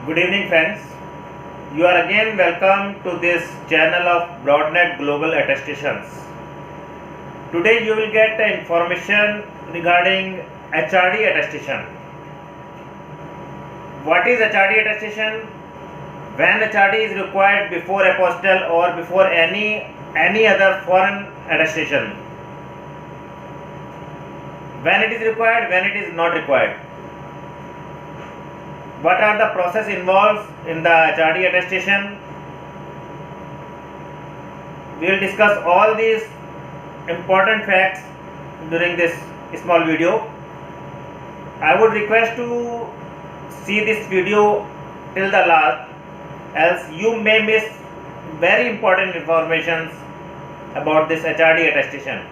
Good evening, friends. You are again welcome to this channel of Broadnet Global Attestations. Today you will get information regarding HRD attestation. What is HRD attestation? When HRD is required before apostille or before any other foreign attestation. When it is required, when it is not required. What are the process involved in the HRD attestation? We will discuss all these important facts during this small video. I would request to see this video till the last, else you may miss very important information about this HRD attestation.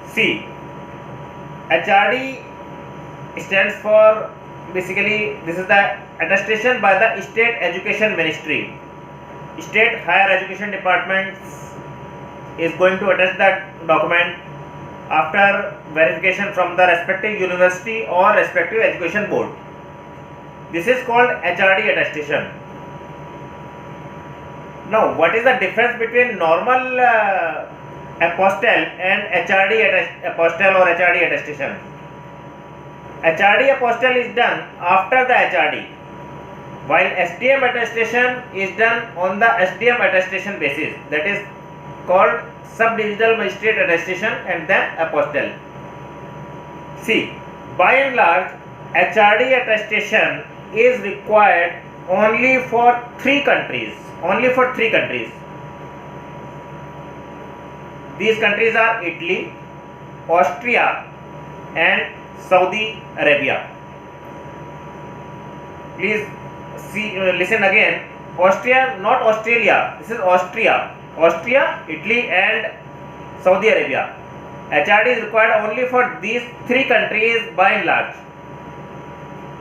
See, HRD stands for, basically this is the attestation by the State Education Ministry. State Higher Education Department is going to attest that document after verification from the respective university or respective education board. This is called HRD attestation. Now, what is the difference between normal apostille and HRD apostille or HRD attestation? HRD apostille is done after the HRD, while SDM attestation is done on the SDM attestation basis, that is called subdivisional magistrate attestation and then apostille. See, by and large, HRD attestation is required only for three countries. These countries are Italy, Austria and Saudi Arabia. Please listen again. Austria, not Australia. This is Austria. Austria, Italy and Saudi Arabia. HRD is required only for these three countries by and large.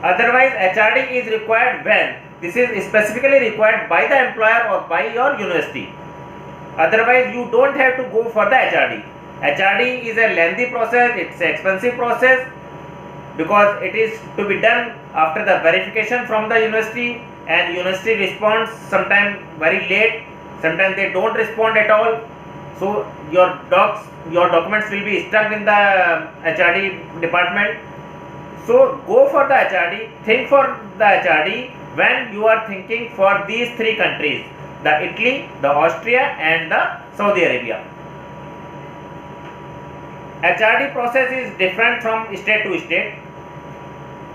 Otherwise, HRD is required when this is specifically required by the employer or by your university. Otherwise, you don't have to go for the HRD. HRD is a lengthy process. It's an expensive process, because it is to be done after the verification from the university, and university responds sometimes very late, sometimes they don't respond at all. So your documents will be stuck in the HRD department. So go for the HRD, think for the HRD when you are thinking for these three countries, the Italy, the Austria and the Saudi Arabia. HRD process is different from state to state.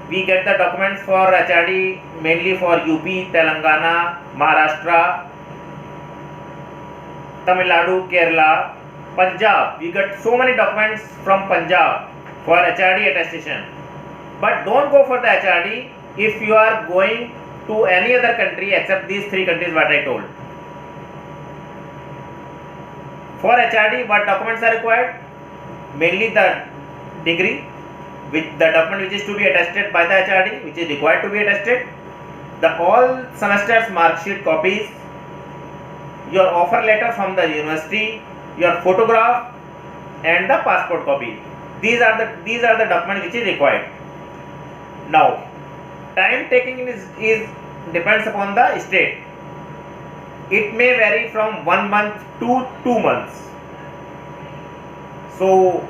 We get the documents for HRD mainly for UP, Telangana, Maharashtra, Tamil Nadu, Kerala, Punjab. We get so many documents from Punjab for HRD attestation. But don't go for the HRD if you are going to any other country except these three countries what I told. For HRD, what documents are required? Mainly the degree, which the document which is to be attested by the HRD, which is required to be attested, the all semesters mark sheet copies, your offer letter from the university, your photograph and the passport copy. These are the documents which is required. Now, time taking is depends upon the state. It may vary from 1 month to 2 months. So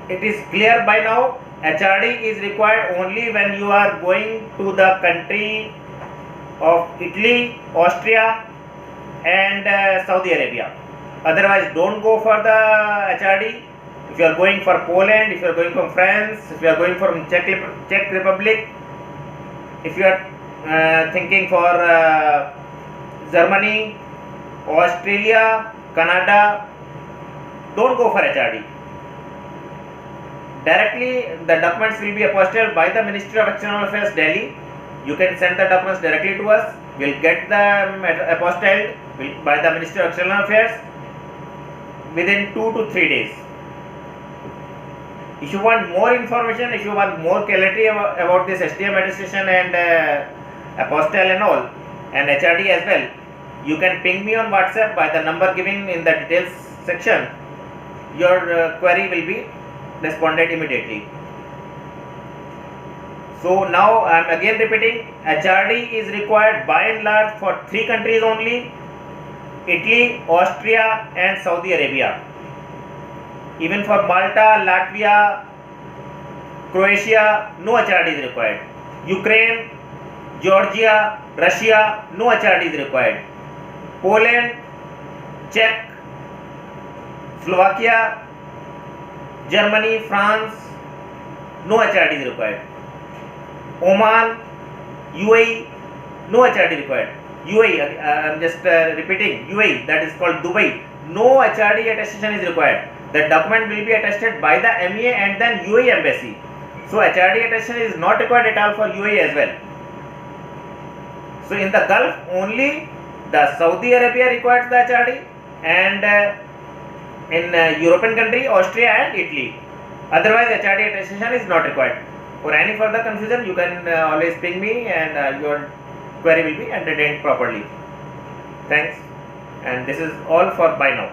it is clear by now, HRD is required only when you are going to the country of Italy, Austria and Saudi Arabia. Otherwise, don't go for the HRD. If you are going for Poland, if you are going from France, if you are going from Czech Republic, if you are thinking for Germany, Australia, Canada, don't go for HRD. Directly, the documents will be apostilled by the Ministry of External Affairs, Delhi. You can send the documents directly to us. We will get them apostilled by the Ministry of External Affairs within 2 to 3 days. If you want more information, if you want more clarity about this SDM attestation and apostille and all, and HRD as well, you can ping me on WhatsApp by the number given in the details section. Your query will be responded immediately. So now I am again repeating, HRD is required by and large for 3 countries only: Italy, Austria and Saudi Arabia. Even for Malta, Latvia, Croatia, no HRD is required. Ukraine, Georgia, Russia, no HRD is required. Poland, Czech, Slovakia, Germany, France, no HRD is required. Oman, UAE, no HRD required. UAE, I am just repeating, UAE, that is called Dubai, no HRD attestation is required. The document will be attested by the MEA and then UAE embassy. So HRD attestation is not required at all for UAE as well. So in the Gulf only the Saudi Arabia requires the HRD, and in European country Austria and Italy. Otherwise HRD attestation is not required. For any further confusion you can always ping me, and your query will be entertained properly. Thanks, and this is all for by now.